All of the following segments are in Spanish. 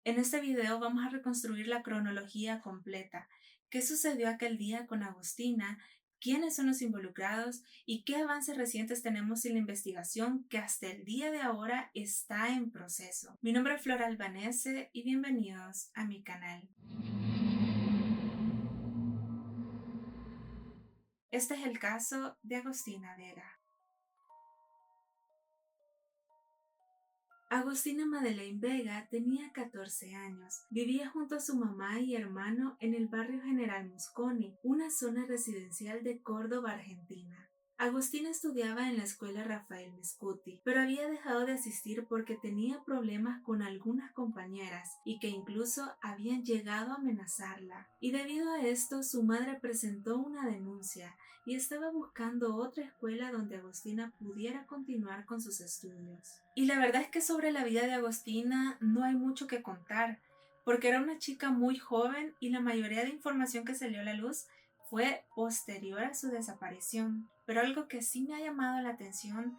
En este video vamos a reconstruir la cronología completa. ¿Qué sucedió aquel día con Agostina? ¿Quiénes son los involucrados? ¿Y qué avances recientes tenemos en la investigación que hasta el día de ahora está en proceso? Mi nombre es Flora Albanese y bienvenidos a mi canal. Este es el caso de Agostina Vega. Agostina Madeleine Vega tenía 14 años. Vivía junto a su mamá y hermano en el barrio General Mosconi, una zona residencial de Córdoba, Argentina. Agostina estudiaba en la escuela Rafael Mescuti, pero había dejado de asistir porque tenía problemas con algunas compañeras y que incluso habían llegado a amenazarla. Y debido a esto, su madre presentó una denuncia y estaba buscando otra escuela donde Agostina pudiera continuar con sus estudios. Y la verdad es que sobre la vida de Agostina no hay mucho que contar, porque era una chica muy joven y la mayoría de información que salió a la luz fue posterior a su desaparición. Pero algo que sí me ha llamado la atención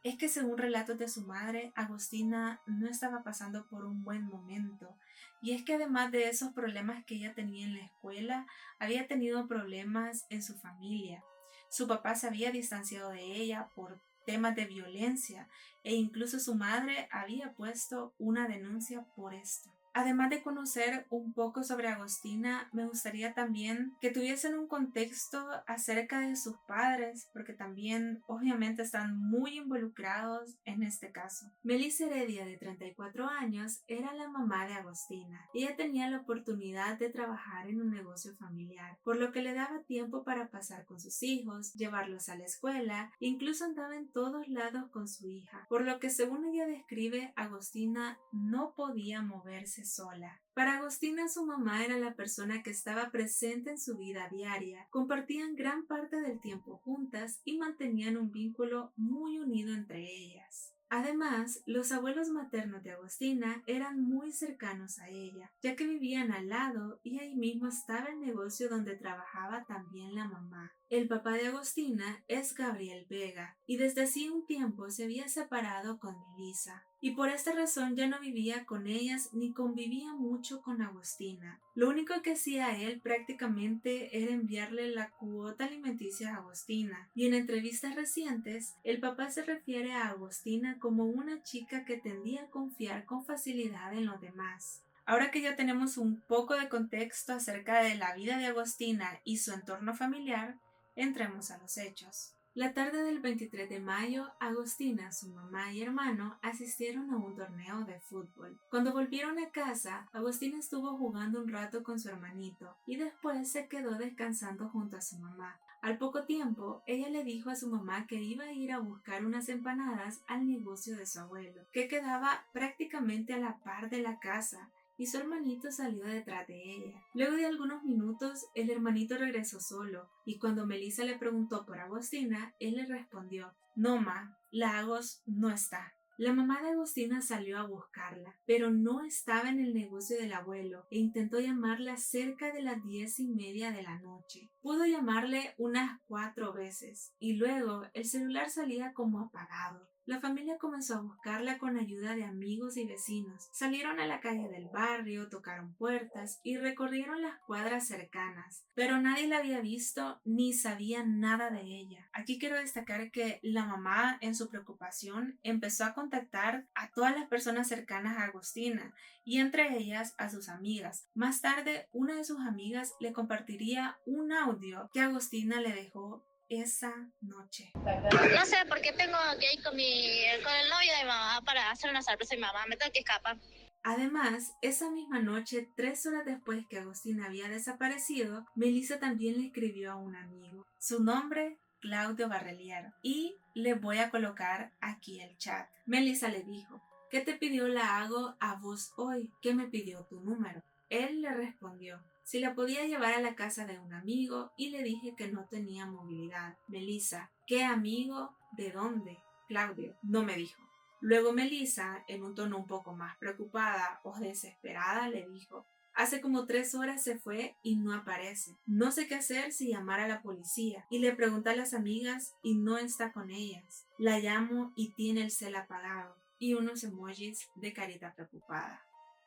es que según relatos de su madre, Agostina no estaba pasando por un buen momento. Y es que además de esos problemas que ella tenía en la escuela, había tenido problemas en su familia. Su papá se había distanciado de ella por temas de violencia e incluso su madre había puesto una denuncia por esto. Además de conocer un poco sobre Agostina, me gustaría también que tuviesen un contexto acerca de sus padres, porque también obviamente están muy involucrados en este caso. Melissa Heredia, de 34 años, era la mamá de Agostina. Ella tenía la oportunidad de trabajar en un negocio familiar, por lo que le daba tiempo para pasar con sus hijos, llevarlos a la escuela, e incluso andaba en todos lados con su hija, por lo que según ella describe, Agostina no podía moverse sola. Para Agostina, su mamá era la persona que estaba presente en su vida diaria, compartían gran parte del tiempo juntas y mantenían un vínculo muy unido entre ellas. Además, los abuelos maternos de Agostina eran muy cercanos a ella, ya que vivían al lado y ahí mismo estaba el negocio donde trabajaba también la mamá. El papá de Agostina es Gabriel Vega y desde hacía un tiempo se había separado con Melissa y por esta razón ya no vivía con ellas ni convivía mucho con Agostina. Lo único que hacía él prácticamente era enviarle la cuota alimenticia a Agostina y en entrevistas recientes el papá se refiere a Agostina como una chica que tendía a confiar con facilidad en los demás. Ahora que ya tenemos un poco de contexto acerca de la vida de Agostina y su entorno familiar, entremos a los hechos. La tarde del 23 de mayo, Agostina, su mamá y hermano asistieron a un torneo de fútbol. Cuando volvieron a casa, Agostina estuvo jugando un rato con su hermanito y después se quedó descansando junto a su mamá. Al poco tiempo, ella le dijo a su mamá que iba a ir a buscar unas empanadas al negocio de su abuelo, que quedaba prácticamente a la par de la casa, y su hermanito salió detrás de ella. Luego de algunos minutos, el hermanito regresó solo, y cuando Melissa le preguntó por Agostina, él le respondió: "No, ma, la Agos no está". La mamá de Agostina salió a buscarla, pero no estaba en el negocio del abuelo e intentó llamarla cerca de las 10:30 de la noche. Pudo llamarle unas 4 veces y luego el celular salía como apagado. La familia comenzó a buscarla con ayuda de amigos y vecinos. Salieron a la calle del barrio, tocaron puertas y recorrieron las cuadras cercanas, pero nadie la había visto ni sabía nada de ella. Aquí quiero destacar que la mamá, en su preocupación, empezó a contactar a todas las personas cercanas a Agostina y entre ellas a sus amigas. Más tarde, una de sus amigas le compartiría un audio que Agostina le dejó esa noche. No sé, porque tengo que ir con el novio de mi mamá para hacer una sorpresa a mi mamá. Me tengo que escapar. Además, esa misma noche, 3 horas después que Agostina había desaparecido, Melissa también le escribió a un amigo. Su nombre, Claudio Barrelier. Y le voy a colocar aquí el chat. Melissa le dijo: "¿Qué te pidió la hago a vos hoy? ¿Qué me pidió tu número?". Él le respondió si la podía llevar a la casa de un amigo y le dije que no tenía movilidad. Melissa: "¿Qué amigo? ¿De dónde?". Claudio: "No me dijo". Luego Melissa, en un tono un poco más preocupada o desesperada, le dijo: "Hace como 3 horas se fue y no aparece. No sé qué hacer si llamar a la policía". Y le pregunta a las amigas y no está con ellas. La llamo y tiene el cel apagado y unos emojis de carita preocupada.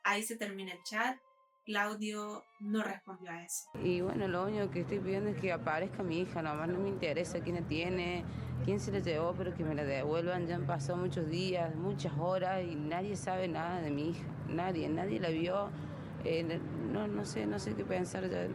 Ahí se termina el chat. Claudio no respondió a eso. Y bueno, lo único que estoy pidiendo es que aparezca mi hija, nomás no me interesa quién la tiene, quién se la llevó, pero que me la devuelvan. Ya han pasado muchos días, muchas horas y nadie sabe nada de mi hija. Nadie la vio. No sé qué pensar ya.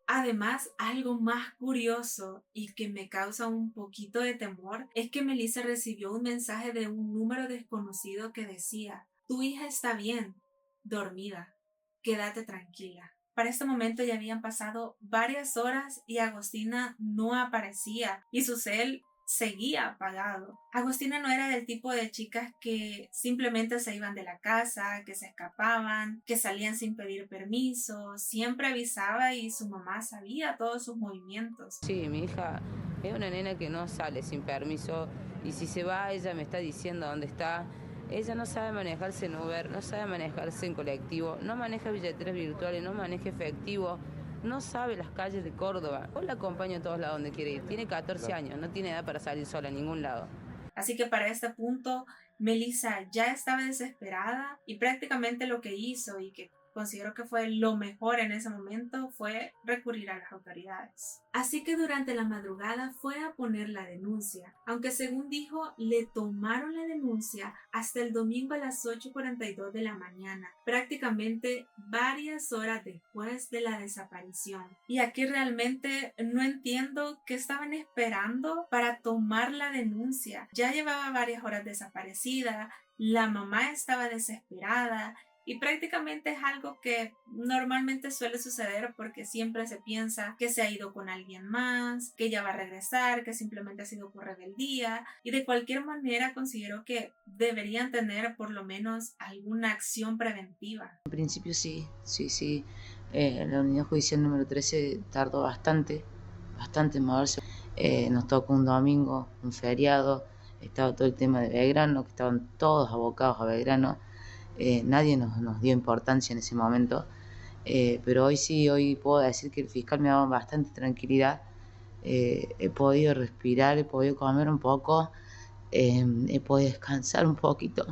Además, algo más curioso y que me causa un poquito de temor es que Melissa recibió un mensaje de un número desconocido que decía: tu hija está bien, dormida, quédate tranquila. Para este momento ya habían pasado varias horas y Agostina no aparecía y su cel seguía apagado. Agostina no era del tipo de chicas que simplemente se iban de la casa, que se escapaban, que salían sin pedir permiso. Siempre avisaba y su mamá sabía todos sus movimientos. Sí, mi hija es una nena que no sale sin permiso y si se va ella me está diciendo dónde está. Ella no sabe manejarse en Uber, no sabe manejarse en colectivo, no maneja billeteras virtuales, no maneja efectivo, no sabe las calles de Córdoba. Yo la acompaño a todos lados donde quiere ir. Tiene 14 años, no tiene edad para salir sola a ningún lado. Así que para este punto, Melissa ya estaba desesperada y prácticamente lo que hizo y que considero que fue lo mejor en ese momento fue recurrir a las autoridades. Así que durante la madrugada fue a poner la denuncia, aunque según dijo le tomaron la denuncia hasta el domingo a las 8:42 de la mañana, prácticamente varias horas después de la desaparición. Y aquí realmente no entiendo qué estaban esperando para tomar la denuncia. Ya llevaba varias horas desaparecida, la mamá estaba desesperada. Y prácticamente es algo que normalmente suele suceder porque siempre se piensa que se ha ido con alguien más, que ya va a regresar, que simplemente ha sido por rebeldía. Y de cualquier manera considero que deberían tener por lo menos alguna acción preventiva. En principio sí. La unidad judicial número 13 tardó bastante en moverse. Nos tocó un domingo, un feriado, estaba todo el tema de Belgrano, que estaban todos abocados a Belgrano. Nadie nos dio importancia en ese momento, pero hoy puedo decir que el fiscal me daba bastante tranquilidad. He podido respirar, he podido comer un poco, he podido descansar un poquito.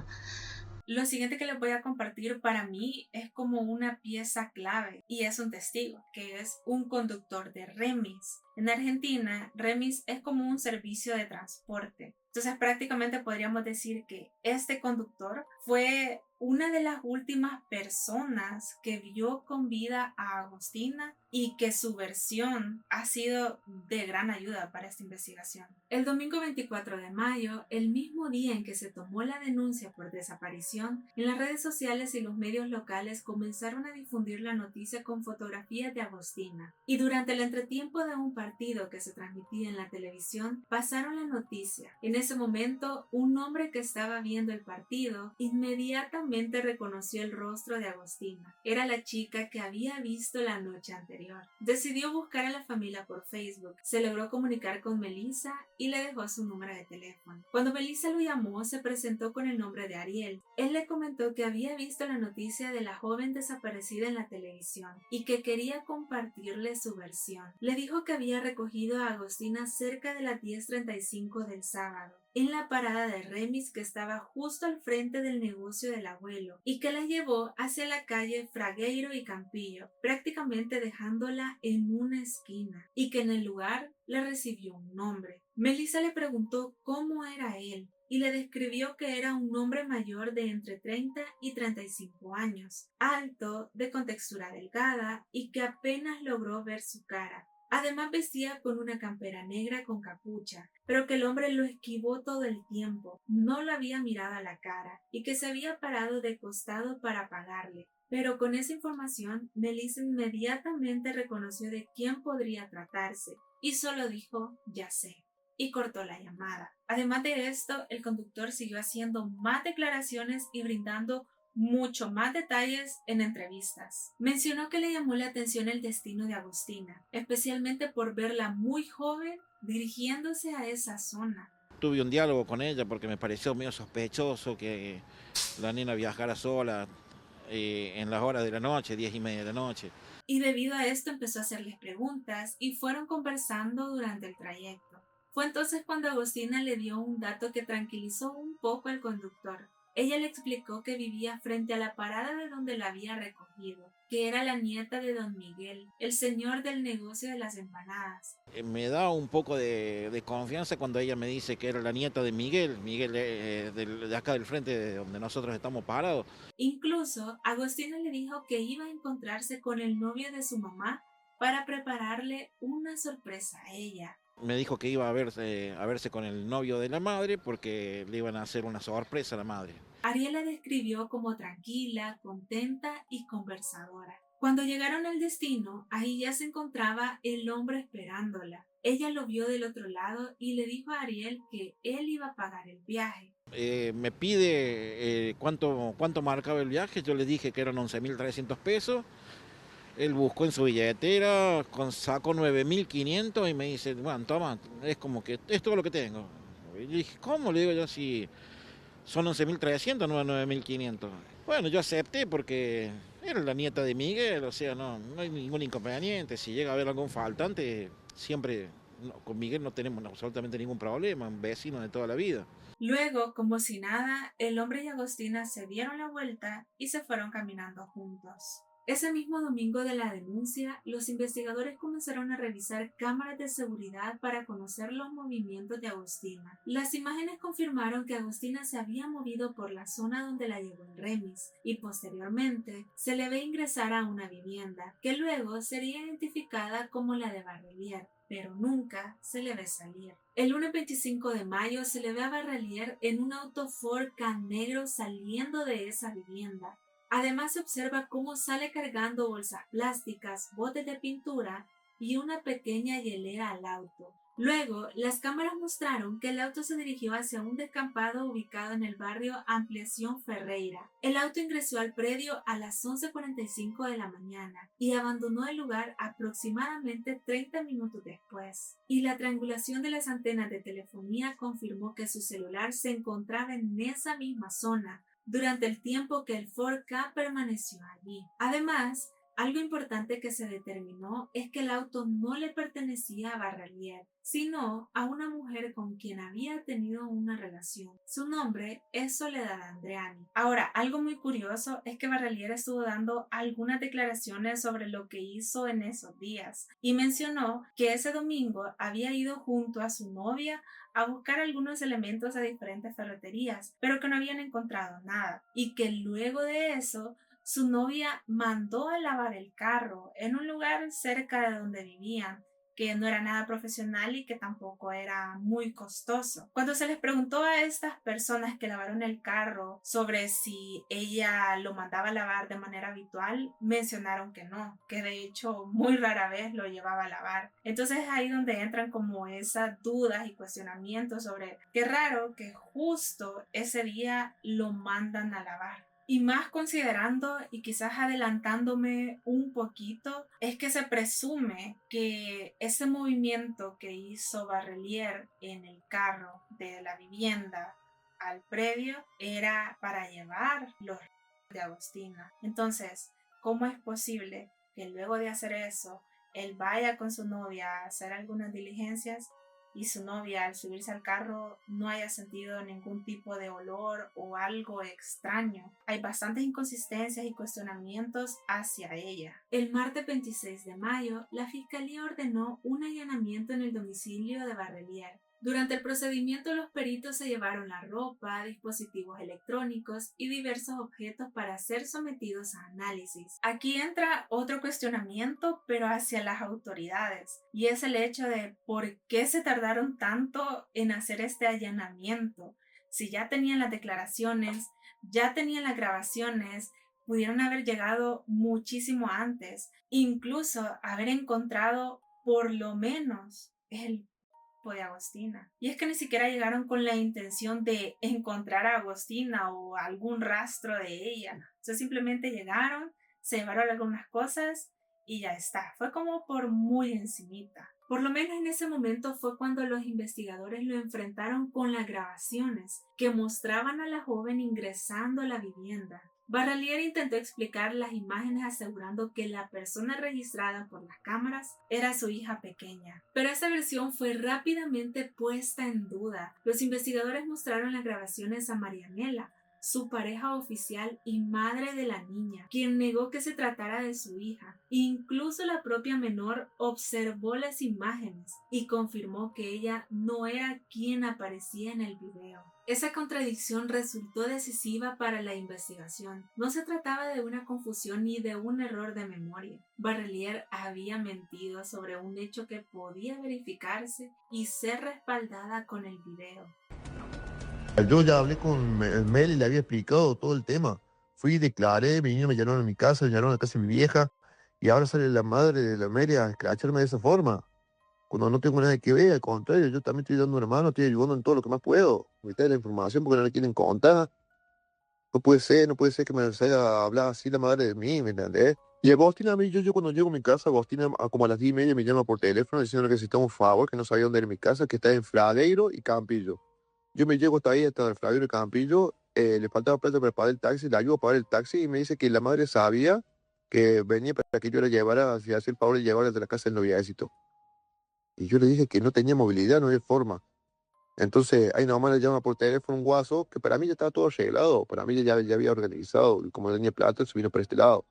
Lo siguiente que les voy a compartir para mí es como una pieza clave y es un testigo, que es un conductor de remis. En Argentina, remis es como un servicio de transporte. Entonces prácticamente podríamos decir que este conductor fue una de las últimas personas que vio con vida a Agostina y que su versión ha sido de gran ayuda para esta investigación. El domingo 24 de mayo, el mismo día en que se tomó la denuncia por desaparición, en las redes sociales y los medios locales comenzaron a difundir la noticia con fotografías de Agostina. Y durante el entretiempo de un partido que se transmitía en la televisión, pasaron la noticia. En ese momento, un hombre que estaba viendo el partido inmediatamente reconoció el rostro de Agostina. Era la chica que había visto la noche anterior. Decidió buscar a la familia por Facebook. Se logró comunicar con Melissa y le dejó su número de teléfono. Cuando Melissa lo llamó, se presentó con el nombre de Ariel. Él le comentó que había visto la noticia de la joven desaparecida en la televisión y que quería compartirle su versión. Le dijo que había recogido a Agostina cerca de las 10:35 del sábado, en la parada de remis que estaba justo al frente del negocio del abuelo, y que la llevó hacia la calle Fragueiro y Campillo, prácticamente dejándola en una esquina, y que en el lugar la recibió un hombre. Melissa le preguntó cómo era él, y le describió que era un hombre mayor de entre 30 y 35 años, alto, de contextura delgada, y que apenas logró ver su cara. Además vestía con una campera negra con capucha, pero que el hombre lo esquivó todo el tiempo, no lo había mirado a la cara y que se había parado de costado para pagarle. Pero con esa información, Melissa inmediatamente reconoció de quién podría tratarse y solo dijo: ya sé, y cortó la llamada. Además de esto, el conductor siguió haciendo más declaraciones y brindando mucho más detalles en entrevistas. Mencionó que le llamó la atención el destino de Agostina, especialmente por verla muy joven dirigiéndose a esa zona. Tuve un diálogo con ella porque me pareció medio sospechoso que la nena viajara sola en las horas de la noche, 10:30 de la noche. Y debido a esto empezó a hacerles preguntas y fueron conversando durante el trayecto. Fue entonces cuando Agostina le dio un dato que tranquilizó un poco al conductor. Ella le explicó que vivía frente a la parada de donde la había recogido, que era la nieta de don Miguel, el señor del negocio de las empanadas. Me da un poco de confianza cuando ella me dice que era la nieta de Miguel, de acá del frente de donde nosotros estamos parados. Incluso Agostina le dijo que iba a encontrarse con el novio de su mamá para prepararle una sorpresa a ella. Me dijo que iba a verse con el novio de la madre porque le iban a hacer una sorpresa a la madre. Ariel la describió como tranquila, contenta y conversadora. Cuando llegaron al destino, ahí ya se encontraba el hombre esperándola. Ella lo vio del otro lado y le dijo a Ariel que él iba a pagar el viaje. Me pide cuánto marcaba el viaje, yo le dije que eran 11.300 pesos. Él buscó en su billetera, sacó 9.500 y me dice, bueno, toma, es como que es todo lo que tengo. Y le dije, ¿cómo? Le digo yo, si son 11.300, no 9.500. Bueno, yo acepté porque era la nieta de Miguel, o sea, no hay ningún inconveniente. Si llega a haber algún faltante, siempre con Miguel no tenemos absolutamente ningún problema, un vecino de toda la vida. Luego, como si nada, el hombre y Agostina se dieron la vuelta y se fueron caminando juntos. Ese mismo domingo de la denuncia, los investigadores comenzaron a revisar cámaras de seguridad para conocer los movimientos de Agostina. Las imágenes confirmaron que Agostina se había movido por la zona donde la llevó el remis y posteriormente se le ve ingresar a una vivienda, que luego sería identificada como la de Barrelier, pero nunca se le ve salir. El lunes 25 de mayo se le ve a Barrelier en un auto Ford Ka negro saliendo de esa vivienda. Además se observa cómo sale cargando bolsas plásticas, botes de pintura y una pequeña hielera al auto. Luego, las cámaras mostraron que el auto se dirigió hacia un descampado ubicado en el barrio Ampliación Ferreira. El auto ingresó al predio a las 11:45 de la mañana y abandonó el lugar aproximadamente 30 minutos después. Y la triangulación de las antenas de telefonía confirmó que su celular se encontraba en esa misma zona durante el tiempo que el Ford Ka permaneció allí. Además, algo importante que se determinó es que el auto no le pertenecía a Barrelier, sino a una mujer con quien había tenido una relación. Su nombre es Soledad Andreani. Ahora, algo muy curioso es que Barrelier estuvo dando algunas declaraciones sobre lo que hizo en esos días y mencionó que ese domingo había ido junto a su novia a buscar algunos elementos a diferentes ferreterías, pero que no habían encontrado nada y que luego de eso su novia mandó a lavar el carro en un lugar cerca de donde vivían, que no era nada profesional y que tampoco era muy costoso. Cuando se les preguntó a estas personas que lavaron el carro sobre si ella lo mandaba a lavar de manera habitual, mencionaron que no, que de hecho muy rara vez lo llevaba a lavar. Entonces es ahí donde entran como esas dudas y cuestionamientos sobre qué raro que justo ese día lo mandan a lavar. Y más considerando y quizás adelantándome un poquito, es que se presume que ese movimiento que hizo Barrelier en el carro de la vivienda al predio era para llevar los de Agostina. Entonces, ¿cómo es posible que luego de hacer eso, él vaya con su novia a hacer algunas diligencias y su novia al subirse al carro no haya sentido ningún tipo de olor o algo extraño? Hay bastantes inconsistencias y cuestionamientos hacia ella. El martes 26 de mayo, la Fiscalía ordenó un allanamiento en el domicilio de Barrelier. Durante el procedimiento, los peritos se llevaron la ropa, dispositivos electrónicos y diversos objetos para ser sometidos a análisis. Aquí entra otro cuestionamiento, pero hacia las autoridades, y es el hecho de por qué se tardaron tanto en hacer este allanamiento. Si ya tenían las declaraciones, ya tenían las grabaciones, pudieron haber llegado muchísimo antes, incluso haber encontrado por lo menos el de Agostina. Y es que ni siquiera llegaron con la intención de encontrar a Agostina o algún rastro de ella. O sea, simplemente llegaron, se llevaron algunas cosas y ya está. Fue como por muy encimita. Por lo menos en ese momento fue cuando los investigadores lo enfrentaron con las grabaciones que mostraban a la joven ingresando a la vivienda. Barrelier intentó explicar las imágenes asegurando que la persona registrada por las cámaras era su hija pequeña, pero esta versión fue rápidamente puesta en duda. Los investigadores mostraron las grabaciones a Marianela, su pareja oficial y madre de la niña, quien negó que se tratara de su hija. Incluso la propia menor observó las imágenes y confirmó que ella no era quien aparecía en el video. Esa contradicción resultó decisiva para la investigación. No se trataba de una confusión ni de un error de memoria. Barrelier había mentido sobre un hecho que podía verificarse y ser respaldada con el video. Yo ya hablé con Mel y le había explicado todo el tema. Fui, declaré, vinieron, me llamaron a mi casa, me llamaron a la casa de mi vieja, y ahora sale la madre de la Mary a escracharme de esa forma. Cuando no tengo nada que ver, al contrario, yo también estoy dando una mano, estoy ayudando en todo lo que más puedo. Meter la información porque no la quieren contar. No puede ser que me salga a hablar así la madre de mí, ¿me entendés? Y Agostina, a mí, yo cuando llego a mi casa, Agostina como a las 10:30 me llama por teléfono diciendo que necesitaba un favor, que no sabía dónde era mi casa, que está en Fradeiro y Campillo. Yo me llego hasta ahí, hasta el Fradeiro y Campillo, le faltaba plata para pagar el taxi, le ayudo a pagar el taxi y me dice que la madre sabía que venía para que yo la llevara, si hacía el favor de llevarla de la casa del noviecito. Y yo le dije que no tenía movilidad, no había forma. Entonces, ahí nomás le llama por teléfono un guaso, que para mí ya estaba todo arreglado, para mí ya había organizado, y como no tenía plata, se vino por este lado,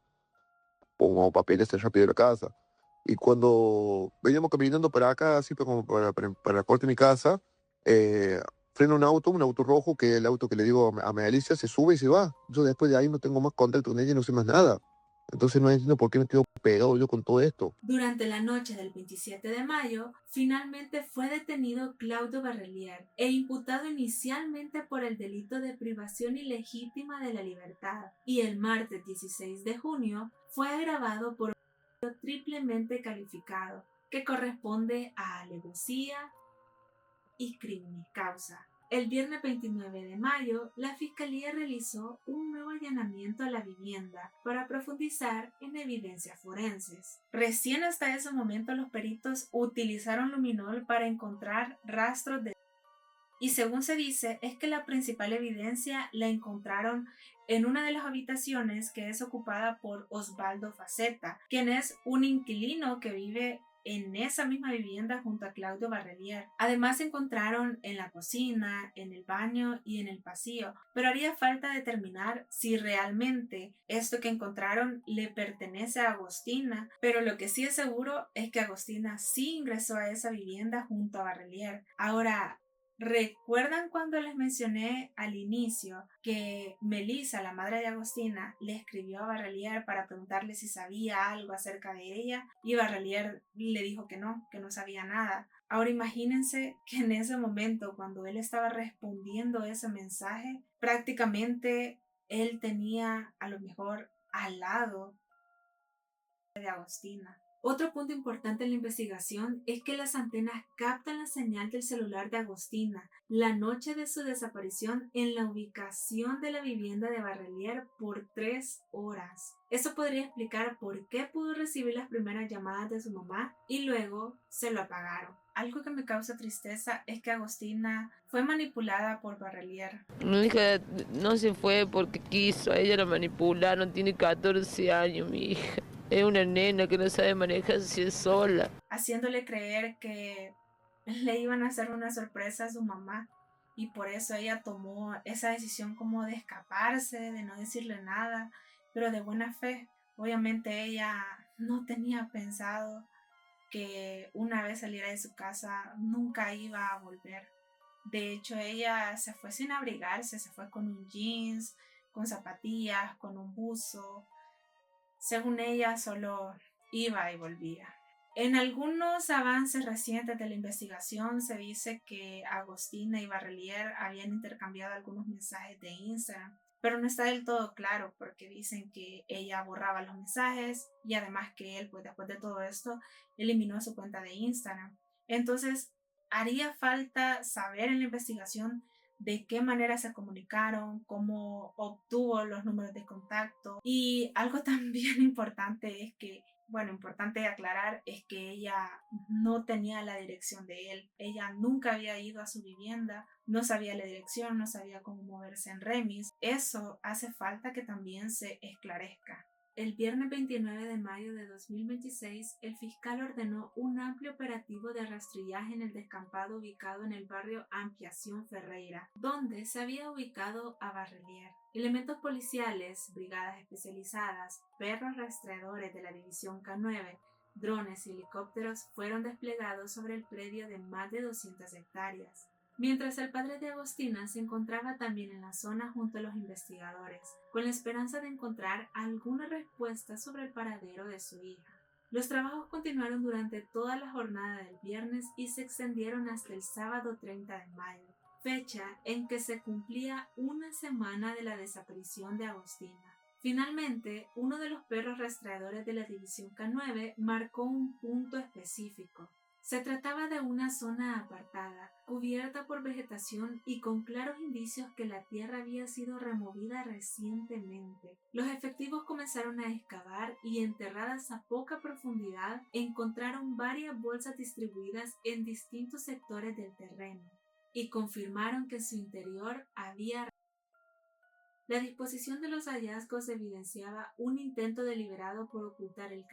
pongo papeles rápido de la casa. Y cuando veníamos caminando para acá, así como para la corte de mi casa, eh, frena un auto rojo, que es el auto que le digo a Melissa, se sube y se va. Yo después de ahí no tengo más contacto con ella y no sé más nada. Entonces no entiendo por qué me quedo pegado yo con todo esto. Durante la noche del 27 de mayo, finalmente fue detenido Claudio Barrelier e imputado inicialmente por el delito de privación ilegítima de la libertad, y el martes 16 de junio fue agravado por un delito triplemente calificado, que corresponde a alevosía y crimen causa. El viernes 29 de mayo, la Fiscalía realizó un nuevo allanamiento a la vivienda para profundizar en evidencias forenses. Recién hasta ese momento los peritos utilizaron luminol para encontrar rastros de... Y según se dice, es que la principal evidencia la encontraron en una de las habitaciones que es ocupada por Osvaldo Faceta, quien es un inquilino que vive en esa misma vivienda junto a Claudio Barrelier. Además se encontraron en la cocina, en el baño y en el pasillo, pero haría falta determinar si realmente esto que encontraron le pertenece a Agostina, pero lo que sí es seguro es que Agostina sí ingresó a esa vivienda junto a Barrelier. Ahora, ¿recuerdan cuando les mencioné al inicio que Melissa, la madre de Agostina, le escribió a Barrelier para preguntarle si sabía algo acerca de ella? Y Barrelier le dijo que no sabía nada. Ahora imagínense que en ese momento, cuando él estaba respondiendo ese mensaje, prácticamente él tenía a lo mejor al lado de Agostina. Otro punto importante en la investigación es que las antenas captan la señal del celular de Agostina la noche de su desaparición en la ubicación de la vivienda de Barrelier por 3 horas. Eso podría explicar por qué pudo recibir las primeras llamadas de su mamá y luego se lo apagaron. Algo que me causa tristeza es que Agostina fue manipulada por Barrelier. Mi hija no se fue porque quiso, a ella la manipularon, tiene 14 años mi hija. Es una nena que no sabe manejarse sola. Haciéndole creer que le iban a hacer una sorpresa a su mamá y por eso ella tomó esa decisión como de escaparse, de no decirle nada, pero de buena fe. Obviamente ella no tenía pensado que una vez saliera de su casa nunca iba a volver. De hecho, ella se fue sin abrigarse, se fue con un jeans, con zapatillas, con un buzo. Según ella, solo iba y volvía. En algunos avances recientes de la investigación se dice que Agostina y Barrelier habían intercambiado algunos mensajes de Instagram, pero no está del todo claro porque dicen que ella borraba los mensajes y además que él, pues después de todo esto, eliminó su cuenta de Instagram. Entonces, haría falta saber en la investigación de qué manera se comunicaron, cómo obtuvo los números de contacto. Y algo también importante es que, importante aclarar es que ella no tenía la dirección de él. Ella nunca había ido a su vivienda, no sabía la dirección, no sabía cómo moverse en remis. Eso hace falta que también se esclarezca. El viernes 29 de mayo de 2026, el fiscal ordenó un amplio operativo de rastrillaje en el descampado ubicado en el barrio Ampliación Ferreira, donde se había ubicado a Barrelier. Elementos policiales, brigadas especializadas, perros rastreadores de la División K9, drones y helicópteros fueron desplegados sobre el predio de más de 200 hectáreas. Mientras el padre de Agostina se encontraba también en la zona junto a los investigadores, con la esperanza de encontrar alguna respuesta sobre el paradero de su hija. Los trabajos continuaron durante toda la jornada del viernes y se extendieron hasta el sábado 30 de mayo, fecha en que se cumplía una semana de la desaparición de Agostina. Finalmente, uno de los perros rastreadores de la División K9 marcó un punto específico. Se trataba de una zona apartada, cubierta por vegetación y con claros indicios que la tierra había sido removida recientemente. Los efectivos comenzaron a excavar y, enterradas a poca profundidad, encontraron varias bolsas distribuidas en distintos sectores del terreno y confirmaron que en su interior había. La disposición de los hallazgos evidenciaba un intento deliberado por ocultar el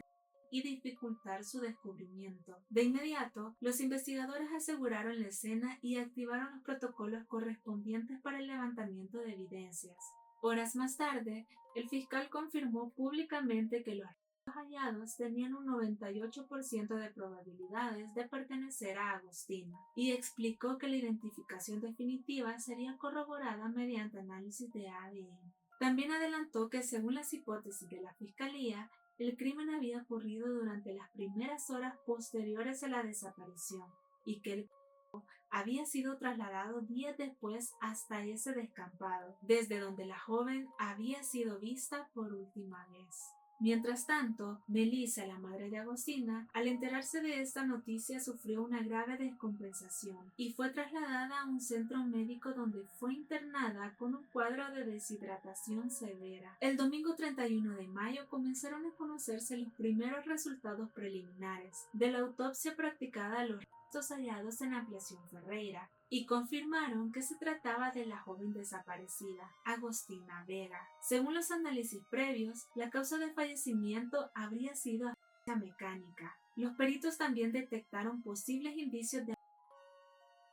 y dificultar su descubrimiento. De inmediato, los investigadores aseguraron la escena y activaron los protocolos correspondientes para el levantamiento de evidencias. Horas más tarde, el fiscal confirmó públicamente que los hallados tenían un 98% de probabilidades de pertenecer a Agostina y explicó que la identificación definitiva sería corroborada mediante análisis de ADN. También adelantó que, según las hipótesis de la fiscalía, el crimen había ocurrido durante las primeras horas posteriores a la desaparición y que el cuerpo había sido trasladado días después hasta ese descampado, desde donde la joven había sido vista por última vez. Mientras tanto, Melissa, la madre de Agostina, al enterarse de esta noticia sufrió una grave descompensación y fue trasladada a un centro médico donde fue internada con un cuadro de deshidratación severa. El domingo 31 de mayo comenzaron a conocerse los primeros resultados preliminares de la autopsia practicada a los restos hallados en Ampliación Ferreira y confirmaron que se trataba de la joven desaparecida, Agostina Vega. Según los análisis previos, la causa de fallecimiento habría sido asfixia mecánica. Los peritos también detectaron posibles indicios de.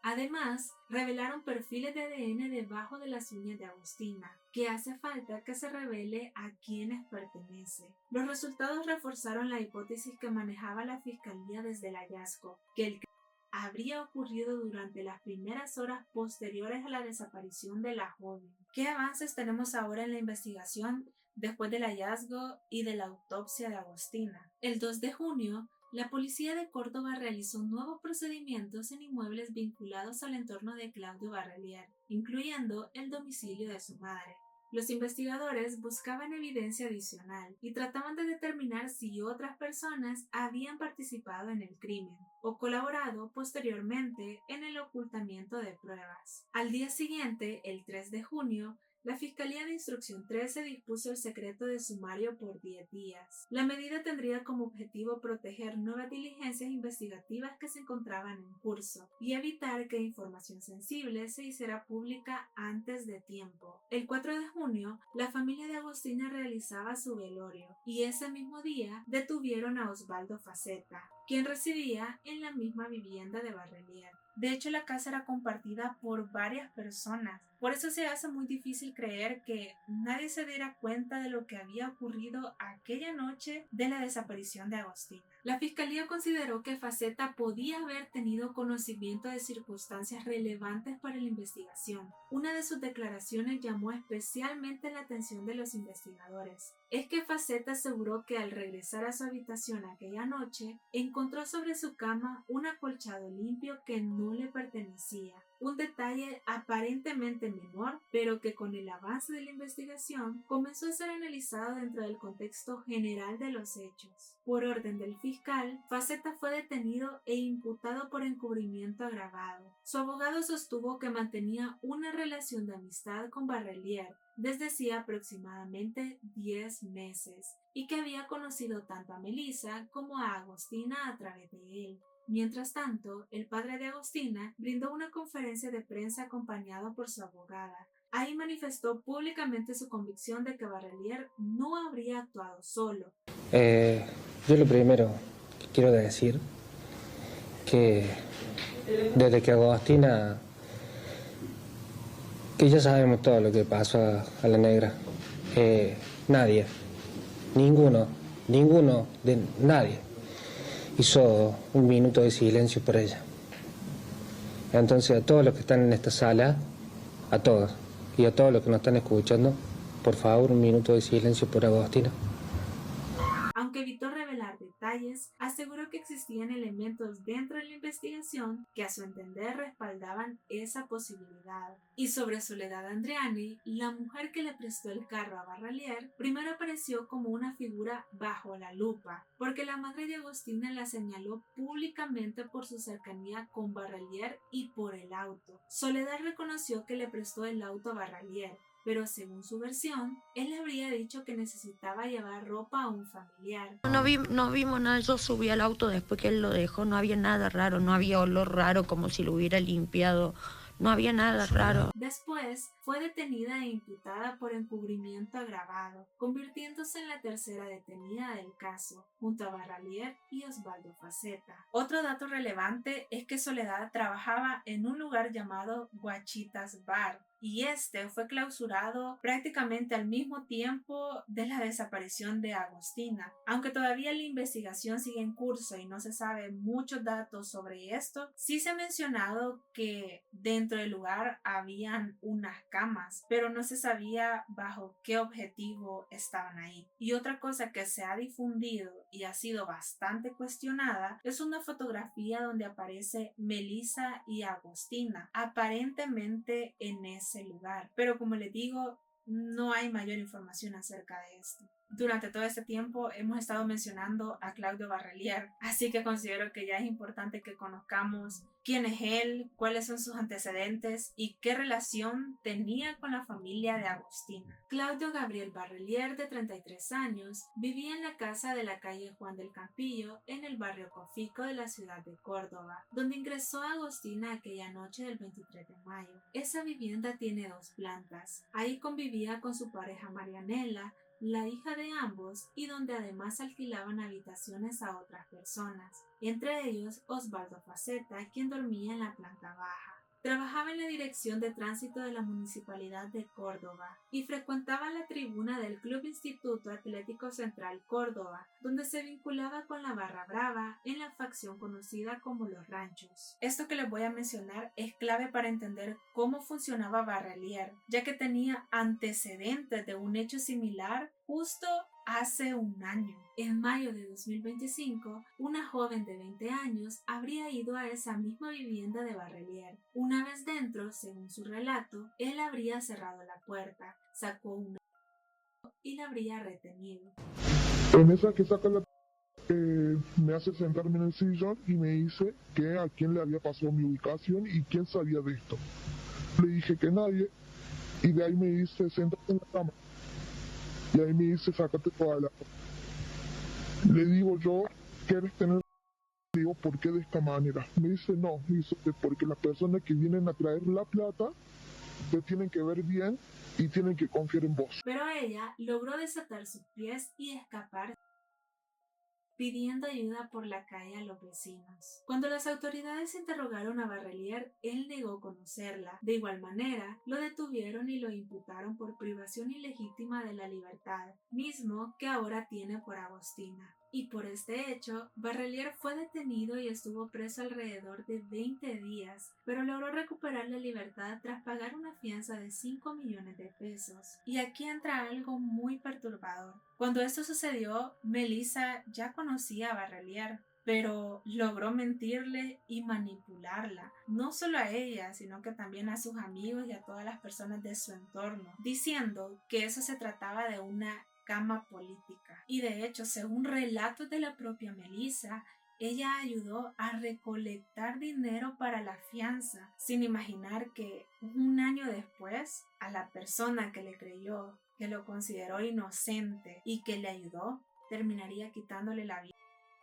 Además, revelaron perfiles de ADN debajo de las uñas de Agostina, que hace falta que se revele a quienes pertenece. Los resultados reforzaron la hipótesis que manejaba la fiscalía desde el hallazgo, que el habría ocurrido durante las primeras horas posteriores a la desaparición de la joven. ¿Qué avances tenemos ahora en la investigación después del hallazgo y de la autopsia de Agostina? El 2 de junio, la policía de Córdoba realizó nuevos procedimientos en inmuebles vinculados al entorno de Claudio Barrelier, incluyendo el domicilio de su madre. Los investigadores buscaban evidencia adicional y trataban de determinar si otras personas habían participado en el crimen o colaborado posteriormente en el ocultamiento de pruebas. Al día siguiente, el 3 de junio, la Fiscalía de Instrucción 13 dispuso el secreto de sumario por 10 días. La medida tendría como objetivo proteger nuevas diligencias investigativas que se encontraban en curso y evitar que información sensible se hiciera pública antes de tiempo. El 4 de junio, la familia de Agostina realizaba su velorio y ese mismo día detuvieron a Osvaldo Faceta, quien residía en la misma vivienda de Barrelier. De hecho, la casa era compartida por varias personas. Por eso se hace muy difícil creer que nadie se diera cuenta de lo que había ocurrido aquella noche de la desaparición de Agostina. La fiscalía consideró que Faceta podía haber tenido conocimiento de circunstancias relevantes para la investigación. Una de sus declaraciones llamó especialmente la atención de los investigadores. Es que Faceta aseguró que al regresar a su habitación aquella noche, encontró sobre su cama un acolchado limpio que no le pertenecía. Un detalle aparentemente menor, pero que con el avance de la investigación comenzó a ser analizado dentro del contexto general de los hechos. Por orden del fiscal, Faceta fue detenido e imputado por encubrimiento agravado. Su abogado sostuvo que mantenía una relación de amistad con Barrelier desde hacía aproximadamente 10 meses y que había conocido tanto a Melissa como a Agostina a través de él. Mientras tanto, el padre de Agostina brindó una conferencia de prensa acompañado por su abogada, Ahí manifestó públicamente su convicción de que Barrelier no habría actuado solo. Yo lo primero que quiero decir que desde que Agostina, que ya sabemos todo lo que pasó a la negra, nadie, nadie hizo un minuto de silencio por ella. Entonces a todos los que están en esta sala, a todos y a todos los que nos están escuchando, por favor, un minuto de silencio por Agostina. Aunque evitó revelar detalles, aseguró que existían elementos dentro de la investigación que a su entender respaldaban esa posibilidad. Y sobre Soledad Andreani, la mujer que le prestó el carro a Barrelier, primero apareció como una figura bajo la lupa, porque la madre de Agostina la señaló públicamente por su cercanía con Barrelier y por el auto. Soledad reconoció que le prestó el auto a Barrelier, pero según su versión, él le habría dicho que necesitaba llevar ropa a un familiar. No vimos nada, yo subí al auto después que él lo dejó, no había nada raro, no había olor raro como si lo hubiera limpiado, no había nada raro. Después, fue detenida e imputada por encubrimiento agravado, convirtiéndose en la tercera detenida del caso, junto a Barrelier y Osvaldo Faceta. Otro dato relevante es que Soledad trabajaba en un lugar llamado Guachitas Bar, y este fue clausurado prácticamente al mismo tiempo de la desaparición de Agostina. Aunque todavía la investigación sigue en curso y no se sabe muchos datos sobre esto, sí se ha mencionado que dentro del lugar habían unas camas, pero no se sabía bajo qué objetivo estaban ahí. Y otra cosa que se ha difundido y ha sido bastante cuestionada es una fotografía donde aparece Melissa y Agostina, aparentemente en ese lugar. Pero como les digo, no hay mayor información acerca de esto. Durante todo este tiempo hemos estado mencionando a Claudio Barrelier, así que considero que ya es importante que conozcamos quién es él, cuáles son sus antecedentes y qué relación tenía con la familia de Agostina. Claudio Gabriel Barrelier, de 33 años, vivía en la casa de la calle Juan del Campillo, en el barrio Cofico de la ciudad de Córdoba, donde ingresó Agostina aquella noche del 23 de mayo. Esa vivienda tiene 2 plantas. Ahí convivía con su pareja Marianela, la hija de ambos, y donde además alquilaban habitaciones a otras personas, entre ellos Osvaldo Faceta, quien dormía en la planta baja. Trabajaba en la Dirección de Tránsito de la Municipalidad de Córdoba y frecuentaba la tribuna del Club Instituto Atlético Central Córdoba, donde se vinculaba con la Barra Brava en la facción conocida como Los Ranchos. Esto que les voy a mencionar es clave para entender cómo funcionaba Barrelier, ya que tenía antecedentes de un hecho similar justo hace un año. En mayo de 2025, una joven de 20 años habría ido a esa misma vivienda de Barrelier. Una vez dentro, según su relato, él habría cerrado la puerta, sacó una y la habría retenido. En esa que saca la me hace sentarme en el sillón y me dice que a quién le había pasado mi ubicación y quién sabía de esto. Le dije que nadie, y de ahí me dice, siéntate en la cama. Y ahí me dice, sácate toda la... Le digo yo, ¿quieres tener? Le digo, ¿por qué de esta manera? Me dice, no, me dice, porque las personas que vienen a traer la plata te tienen que ver bien y tienen que confiar en vos. Pero ella logró desatar sus pies y escapar, pidiendo ayuda por la calle a los vecinos. Cuando las autoridades interrogaron a Barrelier, él negó conocerla. De igual manera, lo detuvieron y lo imputaron por privación ilegítima de la libertad, mismo que ahora tiene por Agostina. Y por este hecho, Barrelier fue detenido y estuvo preso alrededor de 20 días, pero logró recuperar la libertad tras pagar una fianza de 5 millones de pesos. Y aquí entra algo muy perturbador. Cuando esto sucedió, Melissa ya conocía a Barrelier, pero logró mentirle y manipularla, no solo a ella, sino que también a sus amigos y a todas las personas de su entorno, diciendo que eso se trataba de una cama política. Y de hecho, según relatos de la propia Melissa, ella ayudó a recolectar dinero para la fianza, sin imaginar que un año después, a la persona que le creyó, que lo consideró inocente y que le ayudó, terminaría quitándole la vida.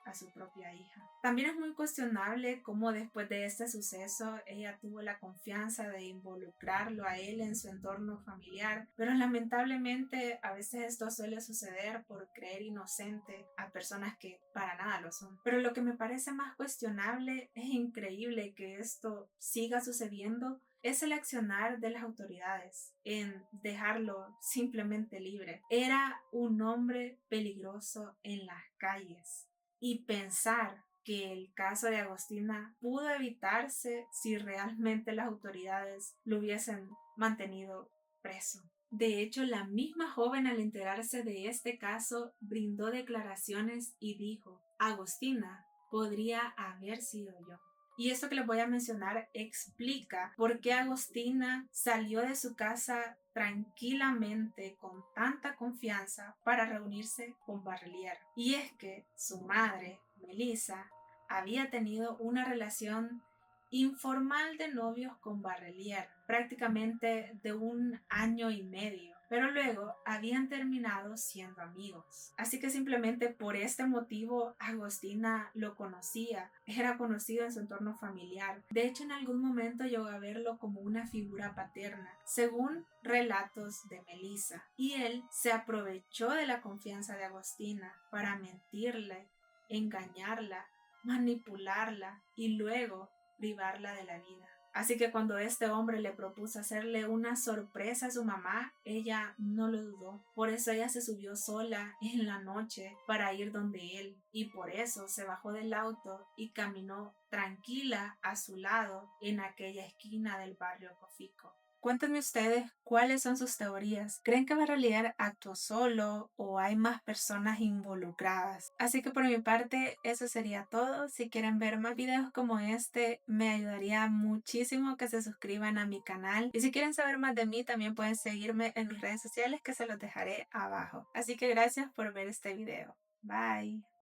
a su propia hija. También es muy cuestionable cómo después de este suceso ella tuvo la confianza de involucrarlo a él en su entorno familiar, pero lamentablemente a veces esto suele suceder por creer inocente a personas que para nada lo son. Pero lo que me parece más cuestionable, es increíble que esto siga sucediendo, es el accionar de las autoridades en dejarlo simplemente libre. Era un hombre peligroso en las calles y pensar que el caso de Agostina pudo evitarse si realmente las autoridades lo hubiesen mantenido preso. De hecho, la misma joven, al enterarse de este caso, brindó declaraciones y dijo: Agostina podría haber sido yo. Y esto que les voy a mencionar explica por qué Agostina salió de su casa tranquilamente, con tanta confianza, para reunirse con Barrelier. Y es que su madre, Melissa, había tenido una relación informal de novios con Barrelier, prácticamente de 1 año y medio, pero luego habían terminado siendo amigos. Así que simplemente por este motivo Agostina lo conocía, era conocido en su entorno familiar. De hecho, en algún momento llegó a verlo como una figura paterna, según relatos de Melissa, y él se aprovechó de la confianza de Agostina para mentirle, engañarla, manipularla y luego privarla de la vida. Así que cuando este hombre le propuso hacerle una sorpresa a su mamá, ella no lo dudó. Por eso ella se subió sola en la noche para ir donde él, y por eso se bajó del auto y caminó tranquila a su lado en aquella esquina del barrio Cofico. Cuéntenme ustedes cuáles son sus teorías. ¿Creen que Barrelier actuó solo o hay más personas involucradas? Así que por mi parte eso sería todo. Si quieren ver más videos como este, me ayudaría muchísimo que se suscriban a mi canal. Y si quieren saber más de mí, también pueden seguirme en mis redes sociales, que se los dejaré abajo. Así que gracias por ver este video. Bye.